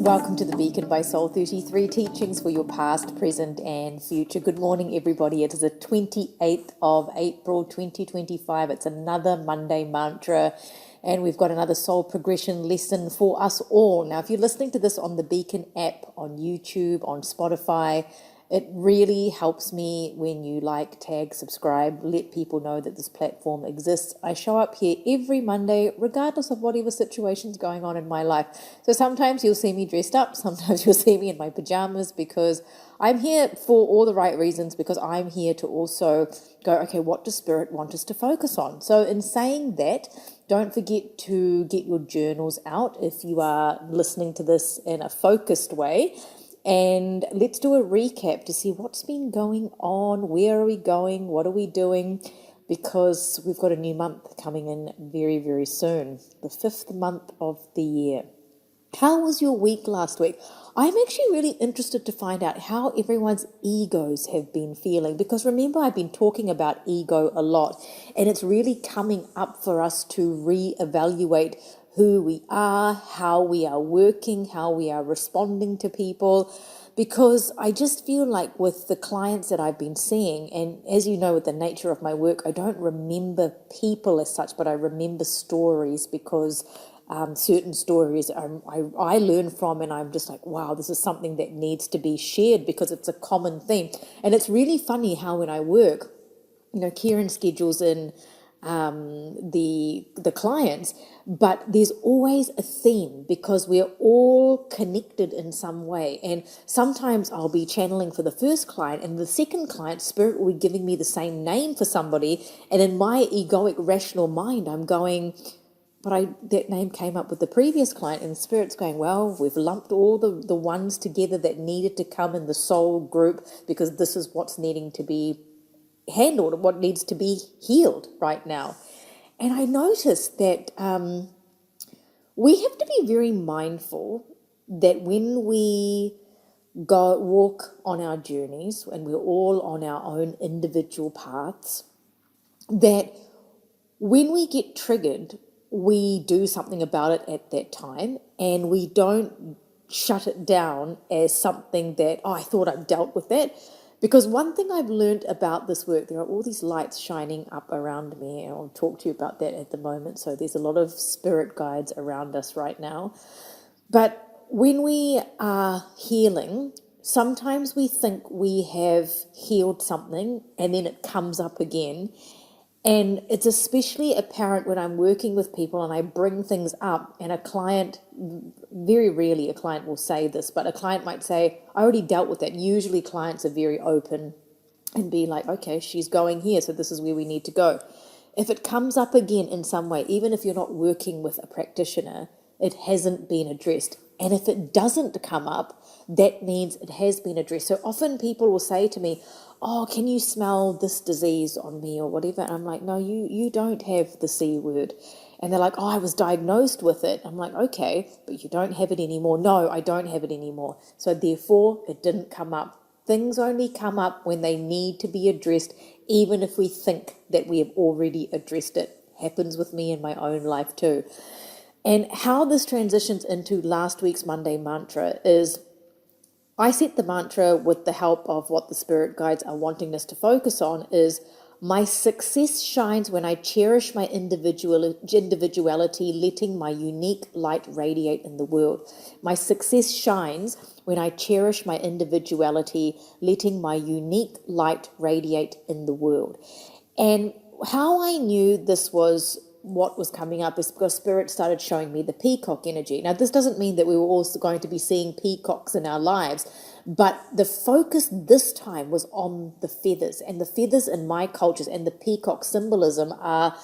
Welcome to the Beacon by Soul 33 teachings for your past, present, and future. Good morning, everybody. It is the 28th of April 2025. It's another Monday mantra, and we've got another soul progression lesson for us all. Now, if you're listening to this on the Beacon app, on YouTube, on Spotify, it really helps me when you like, tag, subscribe, let people know that this platform exists. I show up here every Monday, regardless of whatever situation's going on in my life. So sometimes you'll see me dressed up, sometimes you'll see me in my pajamas, because I'm here for all the right reasons, because I'm here to also go, okay, what does Spirit want us to focus on? So in saying that, don't forget to get your journals out if you are listening to this in a focused way. And let's do a recap to see what's been going on, where are we going, what are we doing, because we've got a new month coming in very, very soon, the 5th month of the year. How was your week last week? I'm actually really interested to find out how everyone's egos have been feeling, because remember, I've been talking about ego a lot, and it's really coming up for us to reevaluate who we are, how we are working, how we are responding to people, because I just feel like with the clients that I've been seeing, and as you know, with the nature of my work, I don't remember people as such, but I remember stories, because certain stories I learn from, and I'm just like, wow, this is something that needs to be shared because it's a common theme. And it's really funny how when I work, Kieran schedules in the clients, but there's always a theme because we're all connected in some way. And sometimes I'll be channeling for the first client, and the second client, Spirit will be giving me the same name for somebody, and in my egoic rational mind I'm going, but that name came up with the previous client, and Spirit's going, well, we've lumped all the ones together that needed to come in the soul group, because this is what's needing to be handled and what needs to be healed right now. And I noticed that we have to be very mindful that when we go walk on our journeys, and we're all on our own individual paths, that when we get triggered, we do something about it at that time, and we don't shut it down as something that, oh, I thought I'd dealt with that. Because one thing I've learned about this work, there are all these lights shining up around me, and I'll talk to you about that at the moment. So there's a lot of spirit guides around us right now. But when we are healing, sometimes we think we have healed something, and then it comes up again. And it's especially apparent when I'm working with people and I bring things up, and a client, very rarely a client will say this, but a client might say, I already dealt with that. Usually clients are very open and be like, okay, she's going here, so this is where we need to go. If it comes up again in some way, even if you're not working with a practitioner, it hasn't been addressed. And if it doesn't come up, that means it has been addressed. So often people will say to me, oh, can you smell this disease on me or whatever? And I'm like, no, you don't have the C word. And they're like, oh, I was diagnosed with it. I'm like, okay, but you don't have it anymore. No, I don't have it anymore. So therefore, it didn't come up. Things only come up when they need to be addressed, even if we think that we have already addressed it. Happens with me in my own life too. And how this transitions into last week's Monday mantra is, I set the mantra with the help of what the spirit guides are wanting us to focus on, is my success shines when I cherish my individuality, letting my unique light radiate in the world. My success shines when I cherish my individuality, letting my unique light radiate in the world. And how I knew this was what was coming up is because Spirit started showing me the peacock energy. Now, this doesn't mean that we were also going to be seeing peacocks in our lives, but the focus this time was on the feathers, and the feathers in my cultures and the peacock symbolism are,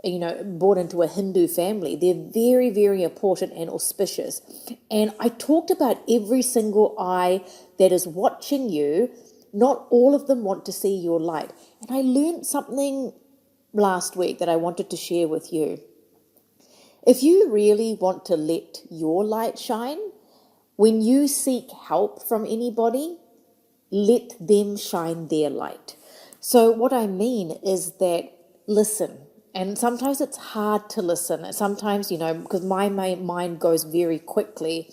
brought into a Hindu family. They're very, very important and auspicious. And I talked about every single eye that is watching you. Not all of them want to see your light. And I learned something last week that I wanted to share with you. If you really want to let your light shine, when you seek help from anybody, let them shine their light. So what I mean is that listen, and sometimes it's hard to listen. Sometimes, because my mind goes very quickly.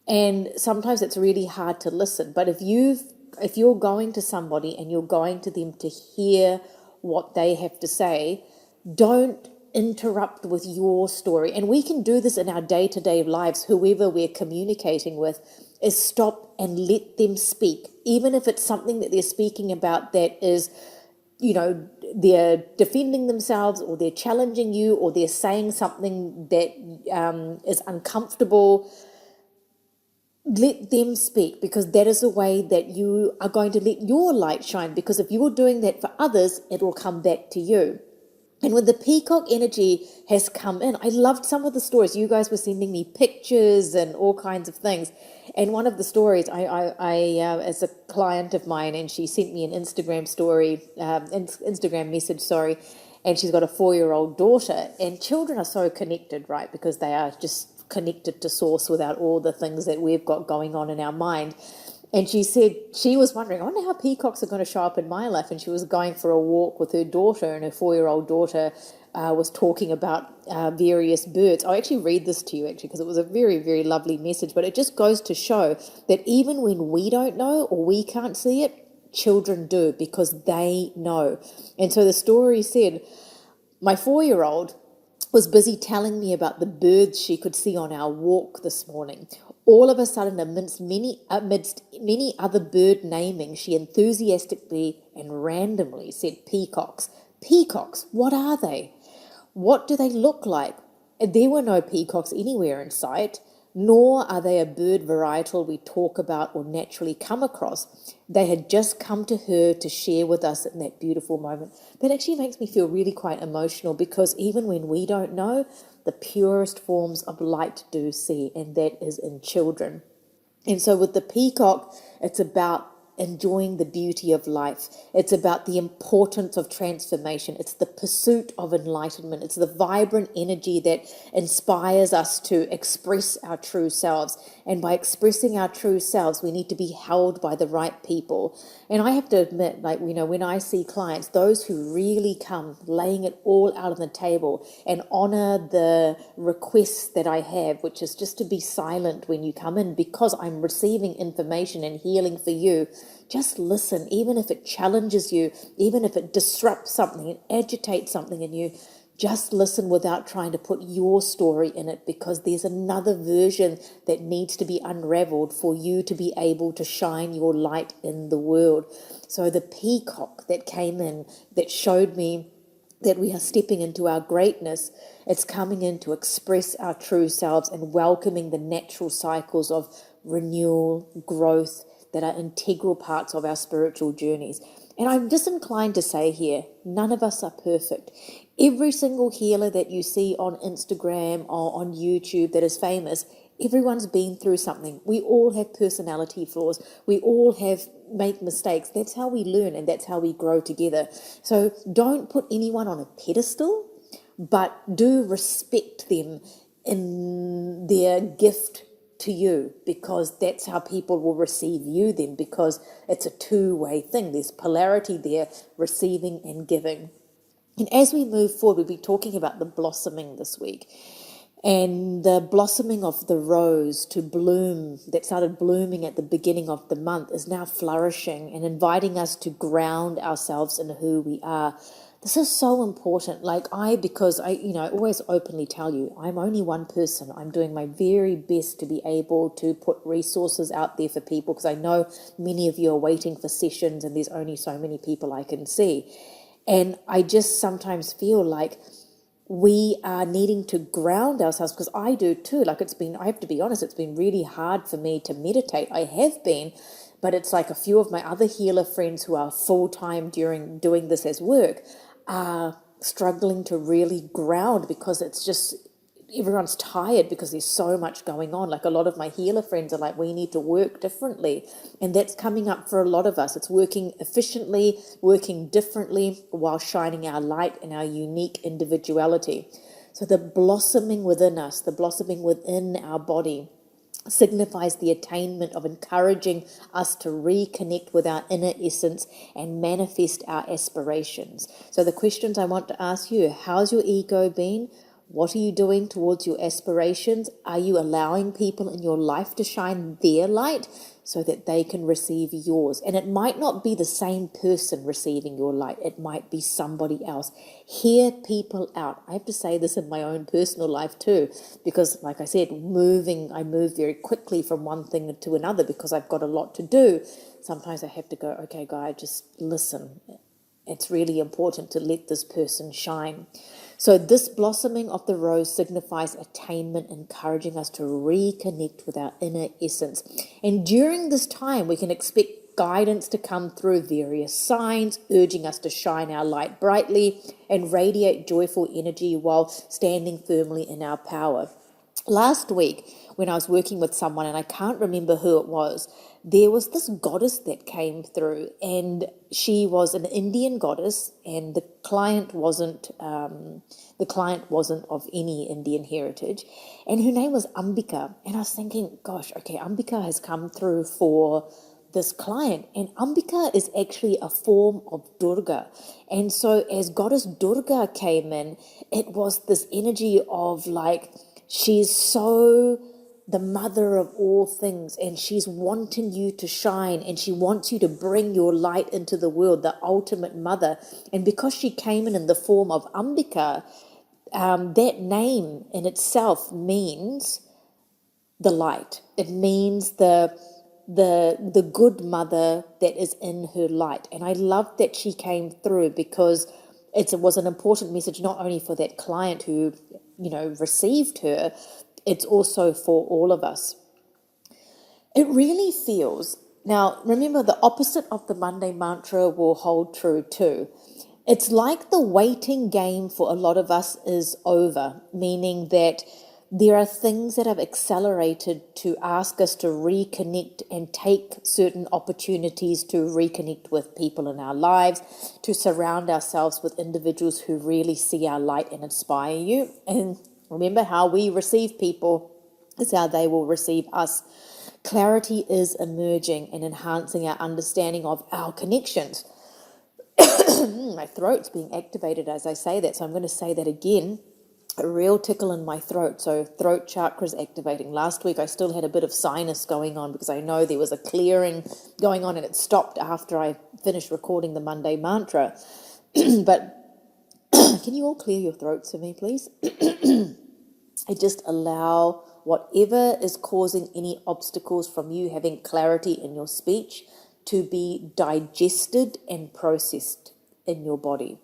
And sometimes it's really hard to listen. But if you're going to somebody and you're going to them to hear what they have to say, don't interrupt with your story. And we can do this in our day-to-day lives, whoever we're communicating with, is stop and let them speak. Even if it's something that they're speaking about that is, they're defending themselves, or they're challenging you, or they're saying something that is uncomfortable. Let them speak, because that is a way that you are going to let your light shine, because if you're doing that for others, it will come back to you. And when the peacock energy has come in, I loved some of the stories. You guys were sending me pictures and all kinds of things. And one of the stories, I as a client of mine, and she sent me an Instagram story, Instagram message, sorry, and she's got a 4-year-old daughter. And children are so connected, right? Because they are just connected to source without all the things that we've got going on in our mind. And she said she was wondering, I wonder how peacocks are going to show up in my life. And she was going for a walk with her daughter, and her 4-year-old daughter was talking about various birds. I'll actually read this to you, actually, because it was a very, very lovely message. But it just goes to show that even when we don't know or we can't see it, children do, because they know. And so the story said, my 4-year-old was busy telling me about the birds she could see on our walk this morning. All of a sudden, amidst many other bird naming, she enthusiastically and randomly said peacocks. Peacocks, what are they? What do they look like? There were no peacocks anywhere in sight, nor are they a bird varietal we talk about or naturally come across. They had just come to her to share with us in that beautiful moment. That actually makes me feel really quite emotional, because even when we don't know, the purest forms of light do see, and that is in children. And so with the peacock, it's about enjoying the beauty of life. It's about the importance of transformation. It's the pursuit of enlightenment. It's the vibrant energy that inspires us to express our true selves. And by expressing our true selves, we need to be held by the right people. And I have to admit, when I see clients, those who really come laying it all out on the table and honor the requests that I have, which is just to be silent when you come in, because I'm receiving information and healing for you. Just listen, even if it challenges you, even if it disrupts something and agitates something in you. Just listen without trying to put your story in it, because there's another version that needs to be unraveled for you to be able to shine your light in the world. So the peacock that came in, that showed me that we are stepping into our greatness, it's coming in to express our true selves and welcoming the natural cycles of renewal, growth, that are integral parts of our spiritual journeys. And I'm just inclined to say here, none of us are perfect. Every single healer that you see on Instagram or on YouTube that is famous, everyone's been through something. We all have personality flaws. We all make mistakes. That's how we learn, and that's how we grow together. So don't put anyone on a pedestal, but do respect them in their gift to you, because that's how people will receive you then, because it's a two-way thing. There's polarity there, receiving and giving. And as we move forward, we'll be talking about the blossoming this week. And the blossoming of the rose to bloom, that started blooming at the beginning of the month, is now flourishing and inviting us to ground ourselves in who we are. This is so important. Because I always openly tell you, I'm only one person. I'm doing my very best to be able to put resources out there for people, because I know many of you are waiting for sessions and there's only so many people I can see. And I just sometimes feel like we are needing to ground ourselves, because I do too. I have to be honest, it's been really hard for me to meditate. I have been, but it's like a few of my other healer friends who are full-time during doing this as work are struggling to really ground, because it's just, everyone's tired because there's so much going on. Like, a lot of my healer friends are like, we need to work differently. And that's coming up for a lot of us. It's working efficiently, working differently, while shining our light and our unique individuality. So the blossoming within us, the blossoming within our body, signifies the attainment of encouraging us to reconnect with our inner essence and manifest our aspirations. So the questions I want to ask you: how's your ego been? What are you doing towards your aspirations? Are you allowing people in your life to shine their light so that they can receive yours? And it might not be the same person receiving your light. It might be somebody else. Hear people out. I have to say this in my own personal life too, because like I said, I move very quickly from one thing to another because I've got a lot to do. Sometimes I have to go, okay, Gaia, just listen. It's really important to let this person shine. So this blossoming of the rose signifies attainment, encouraging us to reconnect with our inner essence. And during this time, we can expect guidance to come through various signs, urging us to shine our light brightly and radiate joyful energy while standing firmly in our power. Last week, when I was working with someone, and I can't remember who it was, there was this goddess that came through, and she was an Indian goddess, and the client wasn't of any Indian heritage, and her name was Ambika. And I was thinking, gosh, okay, Ambika has come through for this client, and Ambika is actually a form of Durga. And so as goddess Durga came in, it was this energy of like, she's so the mother of all things, and she's wanting you to shine, and she wants you to bring your light into the world, the ultimate mother. And because she came in the form of Ambika, that name in itself means the light. It means the good mother that is in her light. And I love that she came through because it was an important message, not only for that client who, received her, it's also for all of us. It really feels, now remember, the opposite of the Monday mantra will hold true too. It's like the waiting game for a lot of us is over, meaning that there are things that have accelerated to ask us to reconnect and take certain opportunities to reconnect with people in our lives, to surround ourselves with individuals who really see our light and inspire you. And remember, how we receive people is how they will receive us. Clarity is emerging and enhancing our understanding of our connections. My throat's being activated as I say that, so I'm going to say that again. A real tickle in my throat, so throat chakra's activating. Last week I still had a bit of sinus going on because I know there was a clearing going on, and it stopped after I finished recording the Monday mantra. But can you all clear your throats for me, please? And just allow whatever is causing any obstacles from you having clarity in your speech to be digested and processed in your body.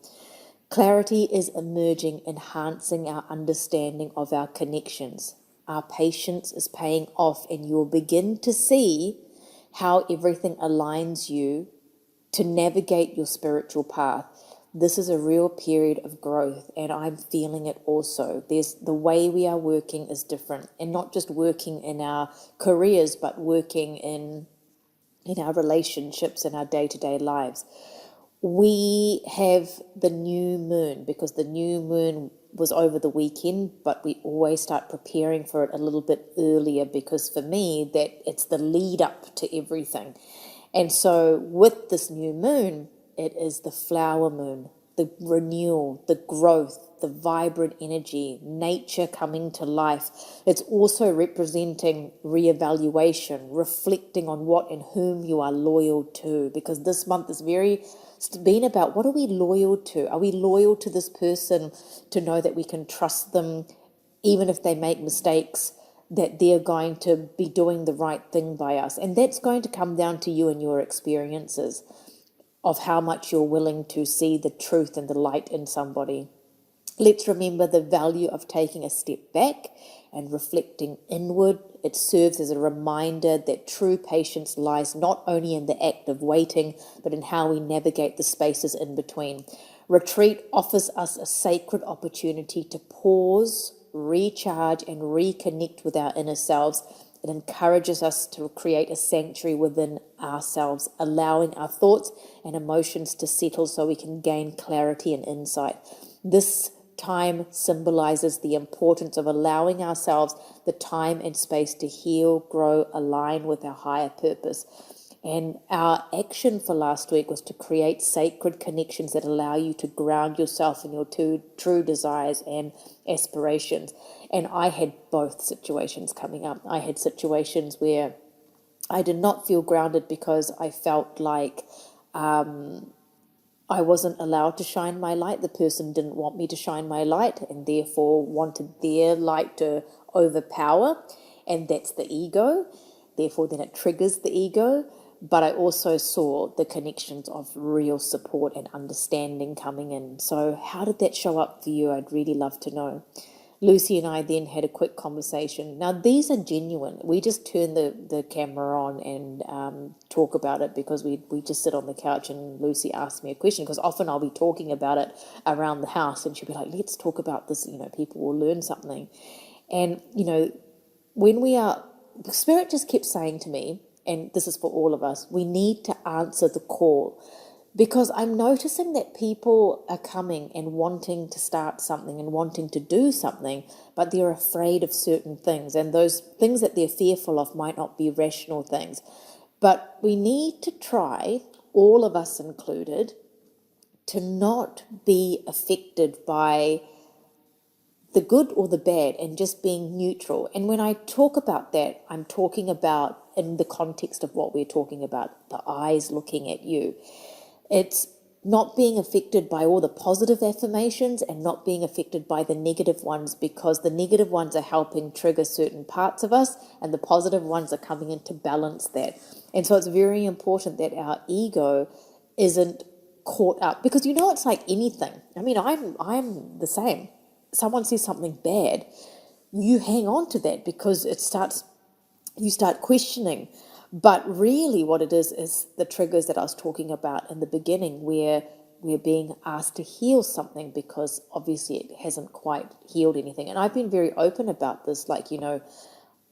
Clarity is emerging, enhancing our understanding of our connections. Our patience is paying off, and you'll begin to see how everything aligns you to navigate your spiritual path. This is a real period of growth, and I'm feeling it also. The way we are working is different, and not just working in our careers, but working in our relationships and our day-to-day lives. We have the new moon because the new moon was over the weekend, but we always start preparing for it a little bit earlier because for me, that it's the lead up to everything. And so with this new moon, it is the flower moon, the renewal, the growth, the vibrant energy, nature coming to life. It's also representing reevaluation, reflecting on what and whom you are loyal to, because this month is it's been about what are we loyal to? Are we loyal to this person to know that we can trust them even if they make mistakes, that they're going to be doing the right thing by us? And that's going to come down to you and your experiences of how much you're willing to see the truth and the light in somebody. Let's remember the value of taking a step back and reflecting inward. It serves as a reminder that true patience lies not only in the act of waiting, but in how we navigate the spaces in between. Retreat offers us a sacred opportunity to pause, recharge, and reconnect with our inner selves. It encourages us to create a sanctuary within ourselves, allowing our thoughts and emotions to settle so we can gain clarity and insight. This time symbolizes the importance of allowing ourselves the time and space to heal, grow, align with our higher purpose. And our action for last week was to create sacred connections that allow you to ground yourself in your true desires and aspirations. And I had both situations coming up. I had situations where I did not feel grounded because I felt like I wasn't allowed to shine my light. The person didn't want me to shine my light and therefore wanted their light to overpower. And that's the ego. Therefore, then it triggers the ego. But I also saw the connections of real support and understanding coming in. So how did that show up for you? I'd really love to know. Lucy and I then had a quick conversation. Now, these are genuine. We just turn the camera on and talk about it because we just sit on the couch and Lucy asks me a question, because often I'll be talking about it around the house and she'll be like, let's talk about this, people will learn something. And, when we are, the Spirit just kept saying to me, and this is for all of us, we need to answer the call. Because I'm noticing that people are coming and wanting to start something and wanting to do something, but they're afraid of certain things. And those things that they're fearful of might not be rational things. But we need to try, all of us included, to not be affected by the good or the bad and just being neutral. And when I talk about that, I'm talking about in the context of what we're talking about, the eyes looking at you. It's not being affected by all the positive affirmations and not being affected by the negative ones, because the negative ones are helping trigger certain parts of us and the positive ones are coming in to balance that. And so it's very important that our ego isn't caught up, because it's like anything. I mean, I'm the same. Someone says something bad, you hang on to that because you start questioning. But really what it is the triggers that I was talking about in the beginning, where we're being asked to heal something because obviously it hasn't quite healed anything. And I've been very open about this. Like,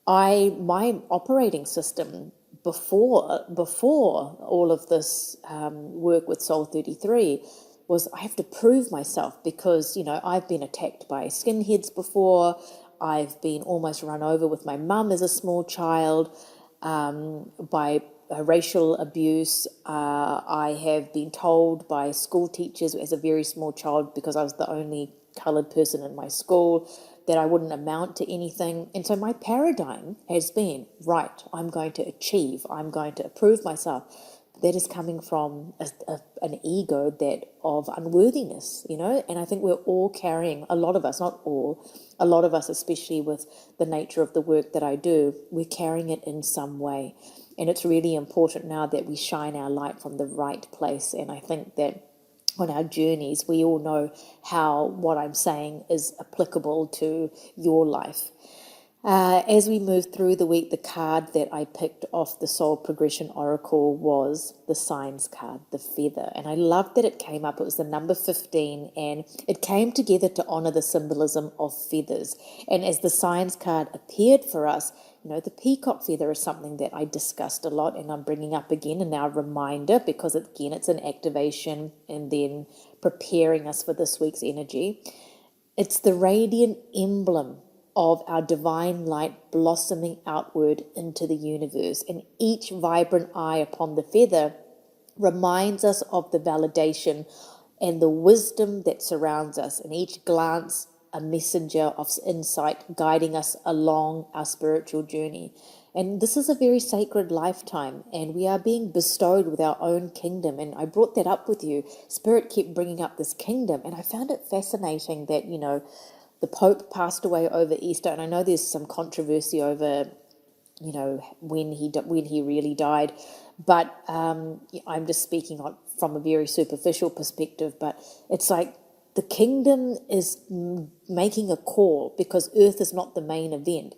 my operating system before all of this work with Soul 33 was I have to prove myself because, I've been attacked by skinheads before. I've been almost run over with my mum as a small child. By racial abuse. I have been told by school teachers as a very small child, because I was the only coloured person in my school, that I wouldn't amount to anything. And so my paradigm has been, right, I'm going to achieve, I'm going to prove myself. That is coming from an ego of unworthiness, and I think we're all carrying, a lot of us, not all, a lot of us, especially with the nature of the work that I do, we're carrying it in some way. And it's really important now that we shine our light from the right place. And I think that on our journeys, we all know how what I'm saying is applicable to your life. As we moved through the week, the card that I picked off the Soul Progression Oracle was the Signs card, the feather. And I loved that it came up. It was the number 15, and it came together to honor the symbolism of feathers. And as the Signs card appeared for us, the peacock feather is something that I discussed a lot, and I'm bringing up again in our reminder, because again, it's an activation and then preparing us for this week's energy. It's the radiant emblem of our divine light blossoming outward into the universe. And each vibrant eye upon the feather reminds us of the validation and the wisdom that surrounds us. And each glance, a messenger of insight guiding us along our spiritual journey. And this is a very sacred lifetime, and we are being bestowed with our own kingdom. And I brought that up with you. Spirit kept bringing up this kingdom, and I found it fascinating that, the Pope passed away over Easter, and I know there's some controversy over, when he really died, but I'm just speaking from a very superficial perspective. But it's like the kingdom is making a call, because Earth is not the main event.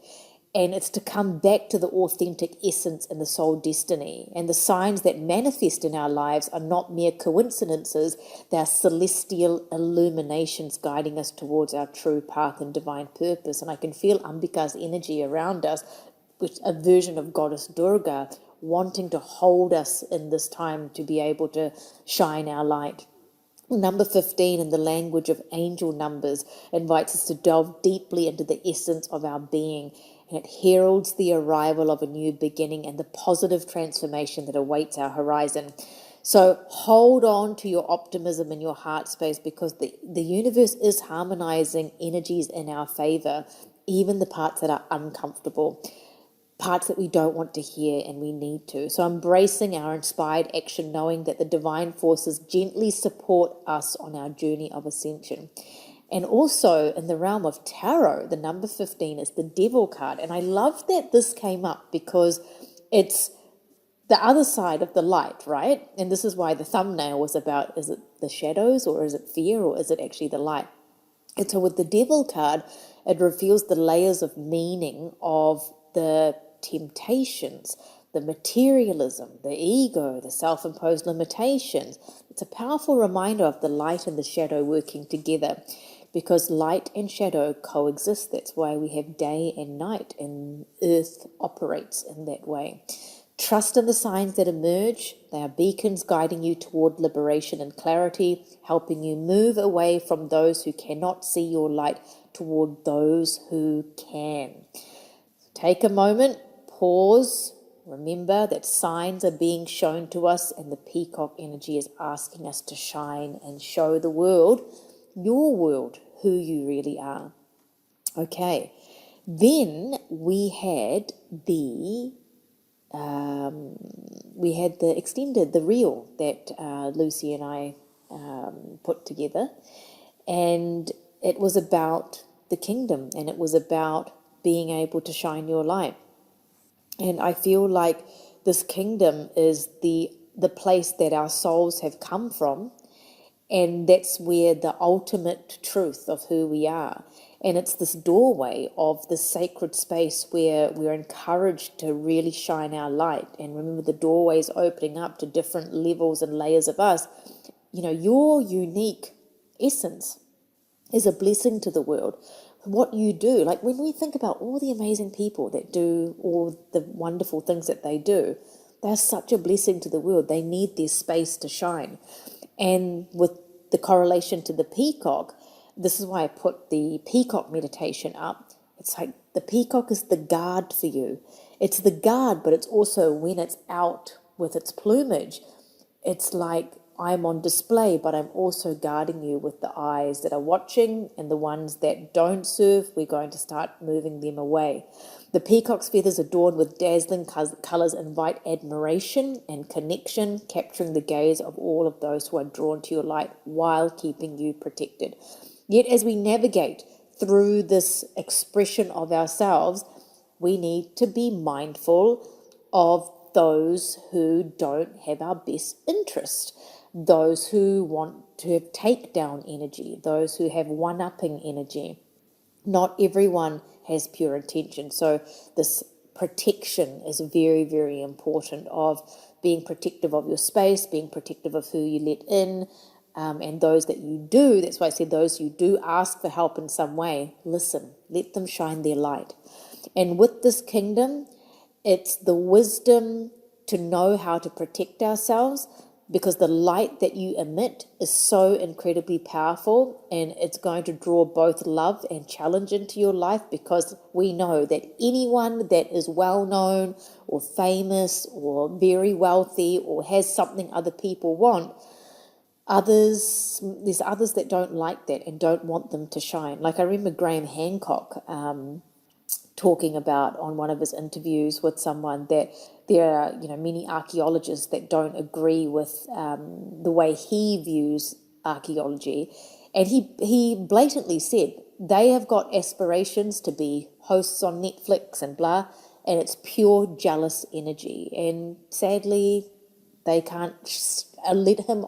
And it's to come back to the authentic essence and the soul destiny. And the signs that manifest in our lives are not mere coincidences. They are celestial illuminations guiding us towards our true path and divine purpose. And I can feel Ambika's energy around us, which a version of Goddess Durga, wanting to hold us in this time to be able to shine our light. Number 15, in the language of angel numbers, invites us to delve deeply into the essence of our being and it heralds the arrival of a new beginning and the positive transformation that awaits our horizon. So hold on to your optimism in your heart space, because the universe is harmonizing energies in our favor, even the parts that are uncomfortable, parts that we don't want to hear and we need to. So embracing our inspired action, knowing that the divine forces gently support us on our journey of ascension. And also in the realm of tarot, the number 15 is the Devil card. And I love that this came up because it's the other side of the light, right? And this is why the thumbnail was about, is it the shadows or is it fear or is it actually the light? And so with the Devil card, it reveals the layers of meaning of the temptations, the materialism, the ego, the self-imposed limitations. It's a powerful reminder of the light and the shadow working together, because light and shadow coexist. That's why we have day and night, and Earth operates in that way. Trust in the signs that emerge. They are beacons guiding you toward liberation and clarity, helping you move away from those who cannot see your light toward those who can. Take a moment, pause. Remember that signs are being shown to us, and the peacock energy is asking us to shine and show the world, your world, who you really are. Okay, then we had the extended, the reel that Lucy and I put together, and it was about the kingdom, and it was about being able to shine your light. And I feel like this kingdom is the place that our souls have come from, and that's where the ultimate truth of who we are. And it's this doorway of the sacred space where we're encouraged to really shine our light. And remember, the doorway is opening up to different levels and layers of us. You know, your unique essence is a blessing to the world. What you do, like when we think about all the amazing people that do all the wonderful things that they do, they're such a blessing to the world. They need their space to shine. And with the correlation to the peacock, this is why I put the peacock meditation up. It's like the peacock is the guard for you. It's the guard, but it's also when it's out with its plumage, it's like I'm on display, but I'm also guarding you with the eyes that are watching, and the ones that don't serve, we're going to start moving them away. The peacock's feathers adorned with dazzling colors invite admiration and connection, capturing the gaze of all of those who are drawn to your light while keeping you protected. Yet as we navigate through this expression of ourselves, we need to be mindful of those who don't have our best interest, those who want to have takedown energy, those who have one-upping energy. Not everyone has pure intention. So this protection is very, very important, of being protective of your space, being protective of who you let in, and those that you do. That's why I said those you do ask for help in some way, listen, let them shine their light. And with this kingdom, it's the wisdom to know how to protect ourselves, because the light that you emit is so incredibly powerful, and it's going to draw both love and challenge into your life, because we know that anyone that is well known or famous or very wealthy or has something other people want, there's others that don't like that and don't want them to shine. Like I remember Graham Hancock talking about on one of his interviews with someone that there are, many archaeologists that don't agree with the way he views archaeology. And he blatantly said they have got aspirations to be hosts on Netflix and blah, and it's pure jealous energy. And sadly, they can't let him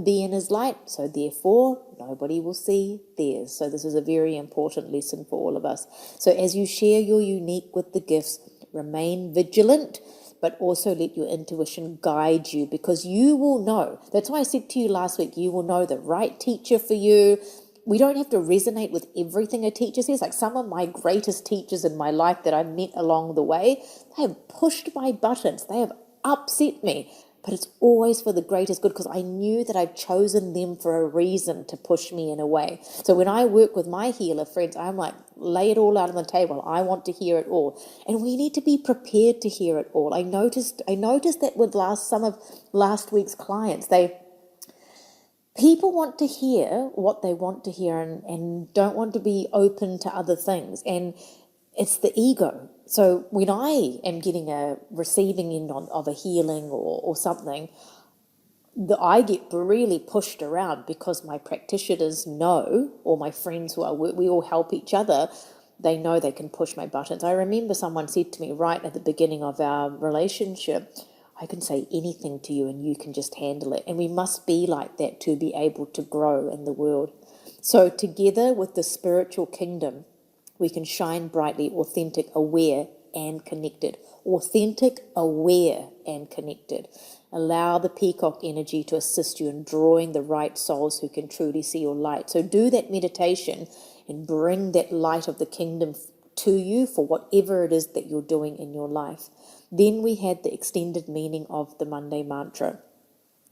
be in his light, so therefore nobody will see theirs. So this is a very important lesson for all of us. So as you share your unique with the gifts, remain vigilant, but also let your intuition guide you, because you will know. That's why I said to you last week, you will know the right teacher for you. We don't have to resonate with everything a teacher says. Like some of my greatest teachers in my life that I met along the way, they have pushed my buttons. They have upset me. but it's always for the greatest good, because I knew that I'd chosen them for a reason to push me in a way. So when I work with my healer friends, I'm like, lay it all out on the table. I want to hear it all. And we need to be prepared to hear it all. I noticed that with some of last week's clients, people want to hear what they want to hear, and don't want to be open to other things. And it's the ego. So when I am getting a receiving end of a healing or something, I get really pushed around because my practitioners know, or my friends we all help each other, they know they can push my buttons. I remember someone said to me right at the beginning of our relationship, I can say anything to you and you can just handle it. And we must be like that to be able to grow in the world. So together with the spiritual kingdom, we can shine brightly, authentic, aware, and connected. Authentic, aware, and connected. Allow the peacock energy to assist you in drawing the right souls who can truly see your light. So do that meditation and bring that light of the kingdom to you for whatever it is that you're doing in your life. Then we had the extended meaning of the Monday mantra.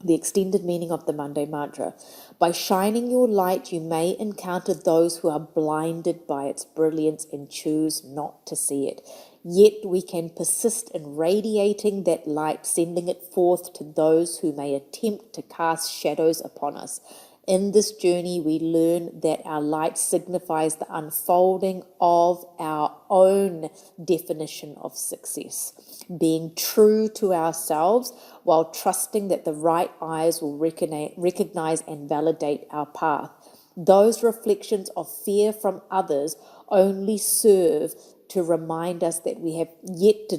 The extended meaning of the Monday mantra. By shining your light, you may encounter those who are blinded by its brilliance and choose not to see it. Yet we can persist in radiating that light, sending it forth to those who may attempt to cast shadows upon us. In this journey, we learn that our light signifies the unfolding of our own definition of success, being true to ourselves while trusting that the right eyes will recognize and validate our path. Those reflections of fear from others only serve to remind us that they have yet to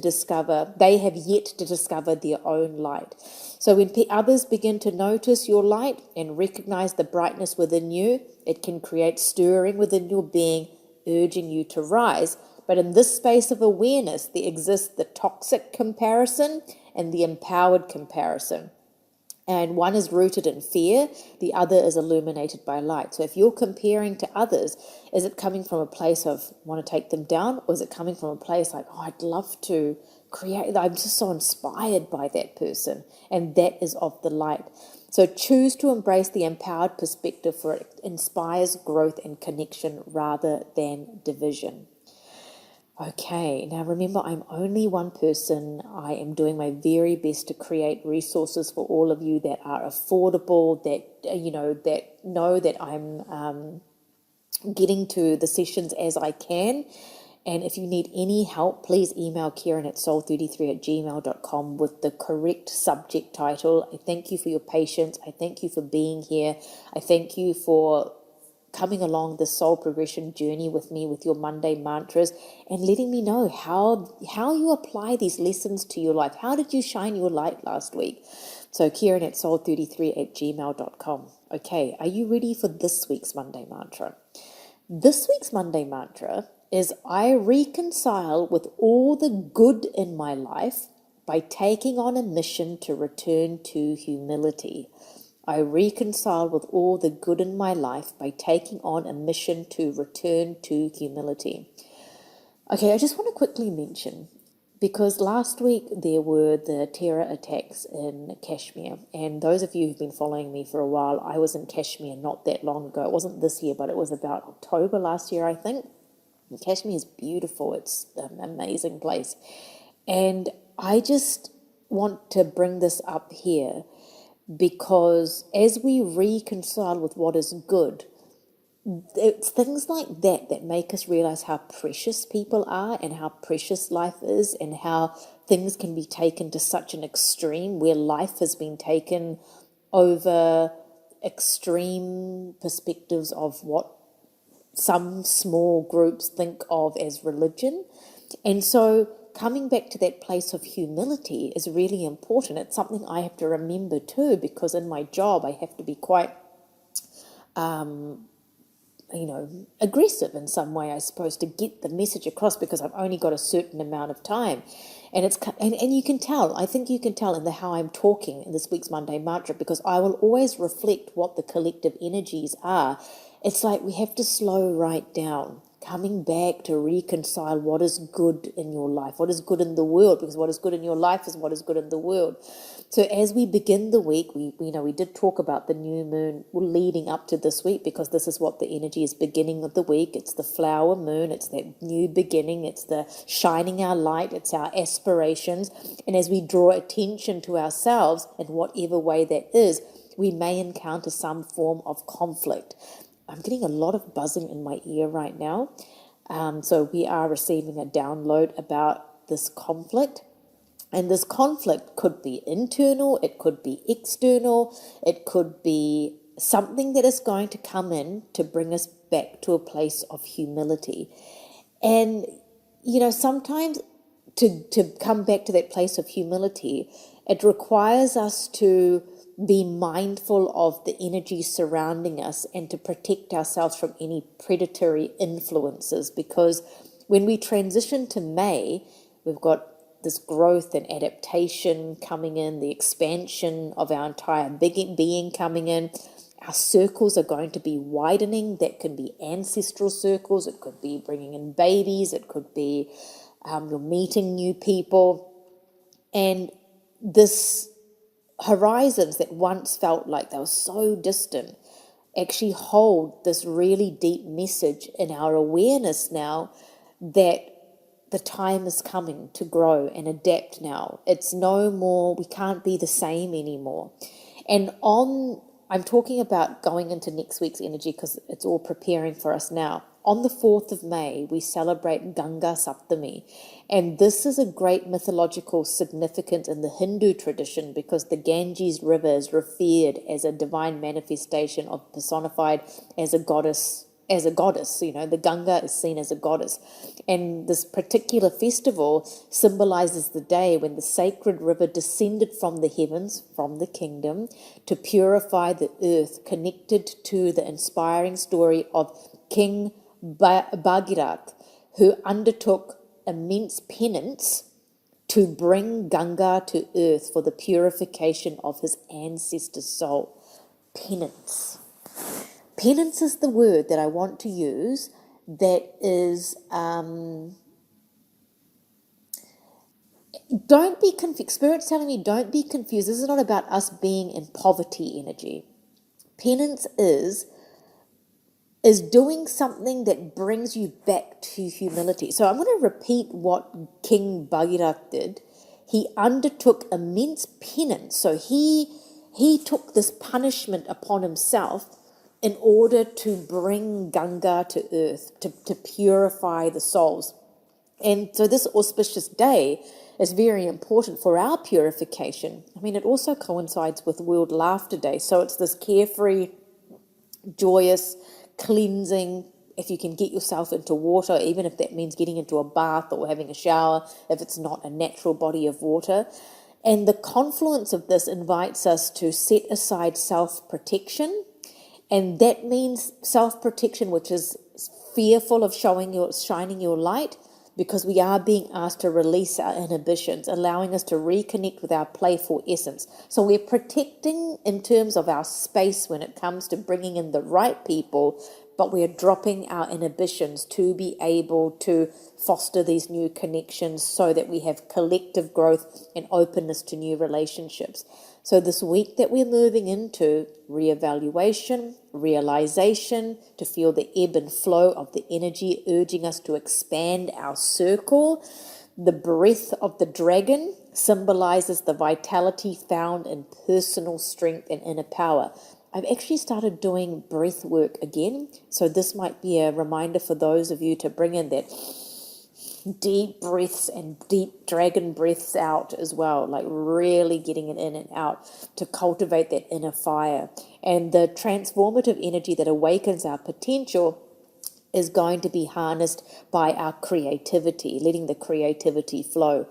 discover their own light. So when others begin to notice your light and recognize the brightness within you, it can create stirring within your being, urging you to rise. But in this space of awareness, there exists the toxic comparison and the empowered comparison. And one is rooted in fear, the other is illuminated by light. So if you're comparing to others, is it coming from a place of want to take them down? Or is it coming from a place like, oh, I'd love to create, I'm just so inspired by that person. And that is of the light. So choose to embrace the empowered perspective, for it inspires growth and connection rather than division. Okay, now remember, I'm only one person. I am doing my very best to create resources for all of you that are affordable, that know that I'm getting to the sessions as I can. And if you need any help, please email Kieran at soul33@gmail.com with the correct subject title. I thank you for your patience. I thank you for being here. I thank you for coming along the soul progression journey with me with your Monday mantras and letting me know how you apply these lessons to your life. How did you shine your light last week? So Kieran at soul33@gmail.com. Okay, are you ready for this week's Monday mantra? This week's Monday mantra is I reconcile with all the good in my life by taking on a mission to return to humility. I reconcile with all the good in my life by taking on a mission to return to humility. Okay, I just want to quickly mention, because last week there were the terror attacks in Kashmir, and those of you who've been following me for a while, I was in Kashmir not that long ago. It wasn't this year, but it was about October last year, I think. And Kashmir is beautiful. It's an amazing place. And I just want to bring this up here, because as we reconcile with what is good, it's things like that make us realize how precious people are and how precious life is, and how things can be taken to such an extreme, where life has been taken over extreme perspectives of what some small groups think of as religion. And so coming back to that place of humility is really important. It's something I have to remember too, because in my job I have to be quite aggressive in some way, I suppose, to get the message across, because I've only got a certain amount of time. And and you can tell, I think you can tell in how I'm talking in this week's Monday mantra, because I will always reflect what the collective energies are. It's like we have to slow right down, coming back to reconcile what is good in your life, what is good in the world, because what is good in your life is what is good in the world. So as we begin the week, we did talk about the new moon leading up to this week, because this is what the energy is beginning of the week. It's the flower moon. It's that new beginning. It's the shining our light. It's our aspirations. And as we draw attention to ourselves in whatever way that is, we may encounter some form of conflict. I'm getting a lot of buzzing in my ear right now. So we are receiving a download about this conflict. And this conflict could be internal, it could be external, it could be something that is going to come in to bring us back to a place of humility. And, sometimes to come back to that place of humility, it requires us to be mindful of the energy surrounding us and to protect ourselves from any predatory influences, because when we transition to May, we've got this growth and adaptation coming in, the expansion of our entire being coming in. Our circles are going to be widening. That can be ancestral circles. It could be bringing in babies. It could be you're meeting new people. And this horizons that once felt like they were so distant actually hold this really deep message in our awareness now that the time is coming to grow and adapt now. It's no more, we can't be the same anymore. And I'm talking about going into next week's energy because it's all preparing for us now. On the 4th of May, we celebrate Ganga Saptami. And this is a great mythological significance in the Hindu tradition, because the Ganges River is revered as a divine manifestation of personified as a goddess. The Ganga is seen as a goddess. And this particular festival symbolizes the day when the sacred river descended from the heavens, from the kingdom, to purify the earth, connected to the inspiring story of King Bhagirath, who undertook immense penance to bring Ganga to earth for the purification of his ancestor's soul. Penance. Penance is the word that I want to use, that is, don't be confused. Spirit's telling me don't be confused. This is not about us being in poverty energy. Penance is doing something that brings you back to humility. So I'm going to repeat what King Bhagirath did. He undertook immense penance. So he took this punishment upon himself in order to bring Ganga to earth, to purify the souls. And so this auspicious day is very important for our purification. I mean, it also coincides with World Laughter Day. So it's this carefree, joyous, cleansing, if you can get yourself into water, even if that means getting into a bath or having a shower, if it's not a natural body of water. And the confluence of this invites us to set aside self-protection. And that means self-protection, which is fearful of shining your light, because we are being asked to release our inhibitions, allowing us to reconnect with our playful essence. So we're protecting in terms of our space when it comes to bringing in the right people, but we're dropping our inhibitions to be able to foster these new connections so that we have collective growth and openness to new relationships. So this week that we're moving into, reevaluation, realization, to feel the ebb and flow of the energy urging us to expand our circle. The breath of the dragon symbolizes the vitality found in personal strength and inner power. I've actually started doing breath work again, so this might be a reminder for those of you to bring in that deep breaths and deep dragon breaths out as well, like really getting it in and out to cultivate that inner fire. And the transformative energy that awakens our potential is going to be harnessed by our creativity, letting the creativity flow.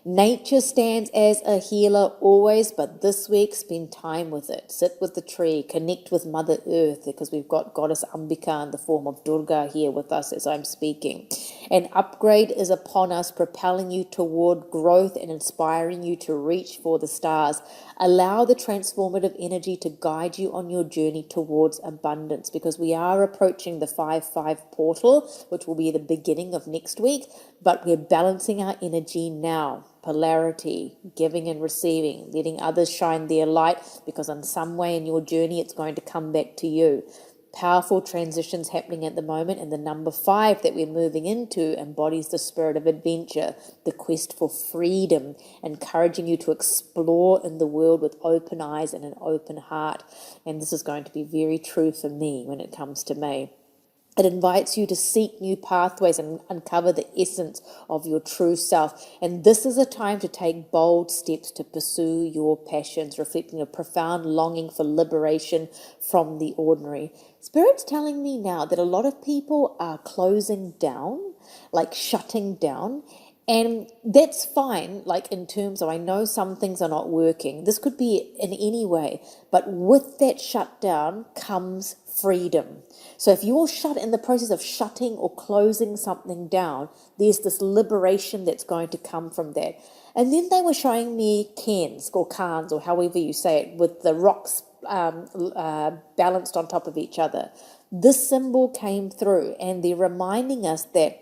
Nature stands as a healer always, but this week spend time with it. Sit with the tree, connect with Mother Earth, because we've got Goddess Ambika in the form of Durga here with us as I'm speaking. An upgrade is upon us, propelling you toward growth and inspiring you to reach for the stars. Allow the transformative energy to guide you on your journey towards abundance, because we are approaching the 5-5 portal, which will be the beginning of next week, but we're balancing our energy now. Polarity, giving and receiving, letting others shine their light, because in some way in your journey it's going to come back to you. Powerful transitions happening at the moment, and the number 5 that we're moving into embodies the spirit of adventure, the quest for freedom, encouraging you to explore in the world with open eyes and an open heart. And this is going to be very true for me when it comes to May. It invites you to seek new pathways and uncover the essence of your true self. And this is a time to take bold steps to pursue your passions, reflecting a profound longing for liberation from the ordinary. Spirit's telling me now that a lot of people are closing down, like shutting down. And that's fine, like in terms of, I know some things are not working. This could be in any way, but with that shutdown comes freedom. So if you're shut in the process of shutting or closing something down, there's this liberation that's going to come from that. And then they were showing me cans or cans, or however you say it, with the rocks balanced on top of each other. This symbol came through, and they're reminding us that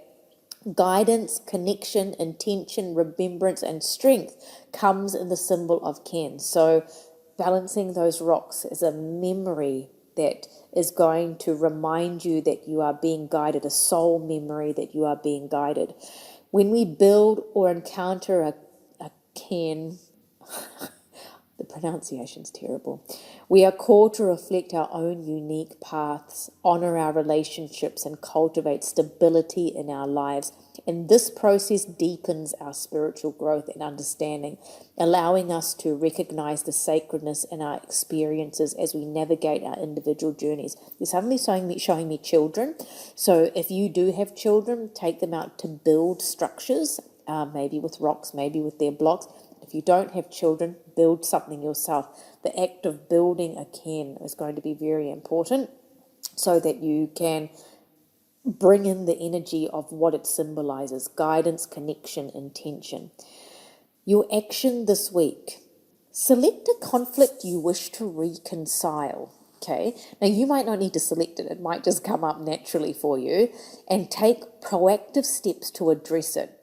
guidance, connection, intention, remembrance, and strength comes in the symbol of Ken. So balancing those rocks is a memory that is going to remind you that you are being guided, a soul memory that you are being guided. When we build or encounter a Ken, the pronunciation's terrible. We are called to reflect our own unique paths, honor our relationships, and cultivate stability in our lives. And this process deepens our spiritual growth and understanding, allowing us to recognize the sacredness in our experiences as we navigate our individual journeys. You're suddenly showing me children. So if you do have children, take them out to build structures, maybe with rocks, maybe with their blocks. If you don't have children, build something yourself. The act of building a cairn is going to be very important so that you can bring in the energy of what it symbolizes: guidance, connection, intention. Your action this week. Select a conflict you wish to reconcile. Okay, now you might not need to select it. It might just come up naturally for you, and take proactive steps to address it.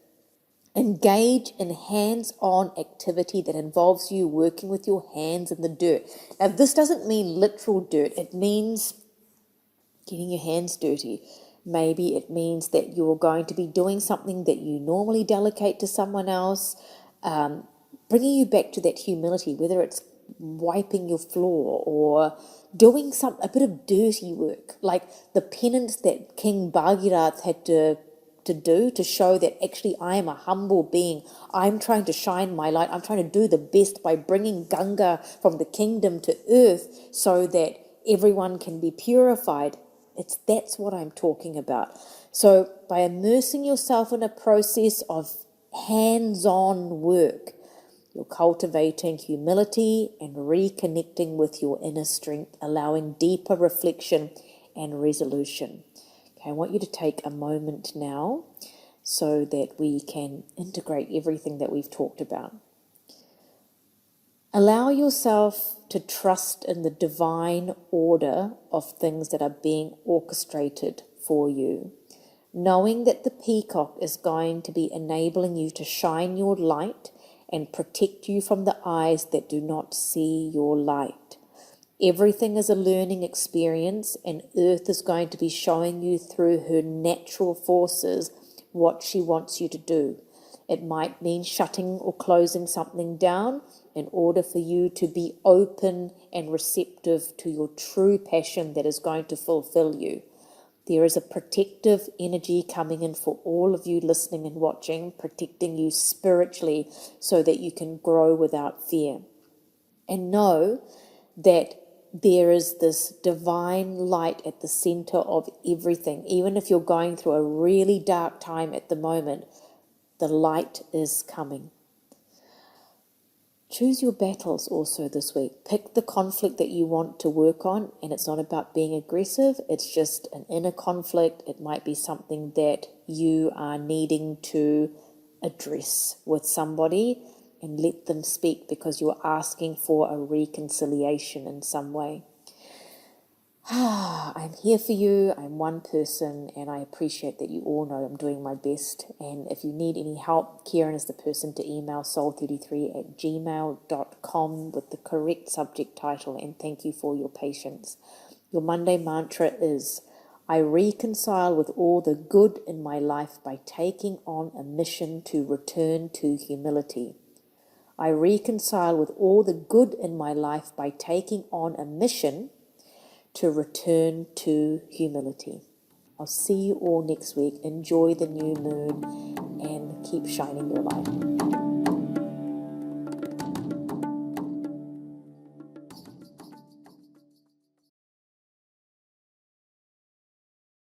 Engage in hands-on activity that involves you working with your hands in the dirt. Now, this doesn't mean literal dirt. It means getting your hands dirty. Maybe it means that you're going to be doing something that you normally delegate to someone else, bringing you back to that humility, whether it's wiping your floor or doing a bit of dirty work, like the penance that King Bhagirath had to do to show that actually I am a humble being. I'm trying to shine my light. I'm trying to do the best by bringing Ganga from the kingdom to earth so that everyone can be purified. That's what I'm talking about. So by immersing yourself in a process of hands-on work, you're cultivating humility and reconnecting with your inner strength, allowing deeper reflection and resolution. Okay, I want you to take a moment now so that we can integrate everything that we've talked about. Allow yourself to trust in the divine order of things that are being orchestrated for you, knowing that the peacock is going to be enabling you to shine your light and protect you from the eyes that do not see your light. Everything is a learning experience, and Earth is going to be showing you through her natural forces what she wants you to do. It might mean shutting or closing something down in order for you to be open and receptive to your true passion that is going to fulfill you. There is a protective energy coming in for all of you listening and watching, protecting you spiritually so that you can grow without fear. And know that there is this divine light at the center of everything. Even if you're going through a really dark time at the moment, the light is coming. Choose your battles also this week. Pick the conflict that you want to work on, and it's not about being aggressive. It's just an inner conflict. It might be something that you are needing to address with somebody, and let them speak because you're asking for a reconciliation in some way. I'm here for you. I'm one person, and I appreciate that you all know I'm doing my best. And if you need any help, Kieran is the person to email soul33@gmail.com with the correct subject title. And thank you for your patience. Your Monday mantra is, I reconcile with all the good in my life by taking on a mission to return to humility. I reconcile with all the good in my life by taking on a mission to return to humility. I'll see you all next week. Enjoy the new moon and keep shining your light.